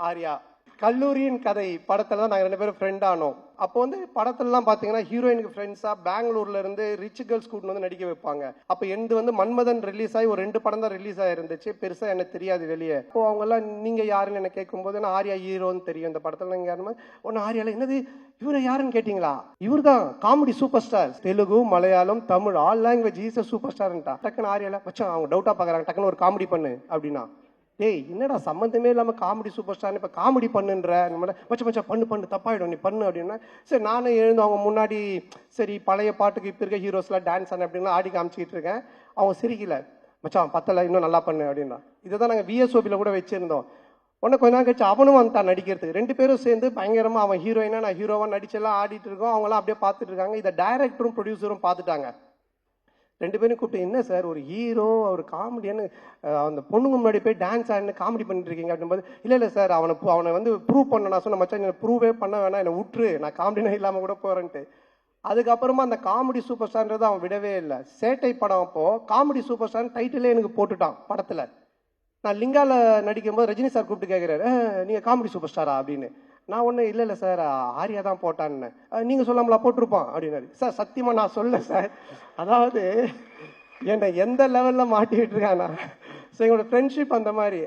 ஆர்யா. கல்லூரியின் கதை படத்துல தான் நாங்கள் 2 பேரும் ஃப்ரெண்ட் ஆனோம். அப்போ வந்து படத்துலலாம் பார்த்தீங்கன்னா ஹீரோயினுக்கு ஃப்ரெண்ட்ஸா பெங்களூர்ல இருந்து ரிச் கேர்ள்ஸ் கூட்டு வந்து நடிக்க வைப்பாங்க. அப்போ எந்து வந்து மன்மதன் ரிலீஸ் ஆகி ஒரு 2 படம் தான் ரிலீஸ் ஆயிருந்துச்சு. பெருசா எனக்கு தெரியாது வெளியே. அப்போ அவங்க எல்லாம் நீங்க யாருன்னு என்ன கேட்கும்போது நான் ஆர்யா ஹீரோன்னு தெரியும் இந்த படத்துல. நீங்க யாருமே ஒன்னு ஆர்யால என்னது இவரை யாருன்னு கேட்டீங்களா? இவர் தான் comedy super star. Telugu, Malayalam, Tamil all language is super ஸ்டார்ன்ட்டா. டக்குன்னு ஆர்யால மச்சான் அவங்க டவுட்டா பாக்குறாங்க. டக்குன்னு ஒரு காமெடி பண்ணு அப்படின்னா. டேய் என்னடா சம்மந்தமே இல்லாம காமெடி சூப்பர் ஸ்டார் இப்ப காமெடி பண்ணுன்ற மச்சம் பண்ணு தப்பாயிடும் நீ பண்ணு அப்படின்னா சரி நானும் எழுந்து அவங்க முன்னாடி சரி பழைய பாட்டுக்கு இப்ப இருக்க ஹீரோஸ்லாம் டான்ஸ் ஆன அப்படின்னா ஆடி காமிச்சிக்கிட்டு இருக்கேன். அவங்க சிரிக்கல. மச்சான் பத்தல இன்னும் நல்லா பண்ணு அப்படின்னா. இதைதான் நாங்க விஎஸ்ஓபில கூட வச்சிருந்தோம். உடனே கொஞ்ச நாள் கழிச்சு அவனும் வந்துட்டான் நடிக்கிறதுக்கு. 2 பேரும் சேர்ந்து பயங்கரமா அவன் ஹீரோயினா நான் ஹீரோவா நடிச்செல்லாம் ஆடிட்டு இருக்கோம். அவங்களாம் அப்படியே பார்த்துட்டு இருக்காங்க. இதை டைரக்டரும் ப்ரொடியூசரும் பார்த்துட்டாங்க. 2 பேரும் கூப்பிட்டு என்ன சார் ஒரு ஹீரோ ஒரு காமெடியான்னு அந்த பொண்ணுங்க முன்னாடி போய் டான்ஸ் ஆடினு காமெடி பண்ணிட்டு இருக்கீங்க அப்படின்போது இல்லை சார் அவனை வந்து ப்ரூவ் பண்ண நான் சொன்ன மச்சான் என்னை ப்ரூவே பண்ண வேணாம் என்னை விட்டுரு நான் காமெடினா இல்லாமல் கூட போறேன்ட்டு. அதுக்கப்புறமா அந்த காமெடி சூப்பர் ஸ்டார்ன்றது அவன் விடவே இல்லை. சேட்டை படம் அப்போ காமெடி சூப்பர் ஸ்டார் டைட்டிலே எனக்கு போட்டுட்டான் படத்துல. நான் லிங்கால நடிக்கும்போது ரஜினி சார் கூப்பிட்டு கேட்கிறாரு நீங்க காமெடி சூப்பர் ஸ்டாரா அப்படின்னு. நான் ஒன்றும் இல்லை சார் ஆர்யா தான் போட்டான்னு. நீங்க சொல்லாமலா போட்டிருப்பான் அப்படின்னாரு. சார் சத்தியமா நான் சொல்ல சார். அதாவது என்னை எந்த லெவல்ல மாட்டிட்டு இருக்கானா. ஸோ எங்களோட ஃப்ரெண்ட்ஷிப் அந்த மாதிரி.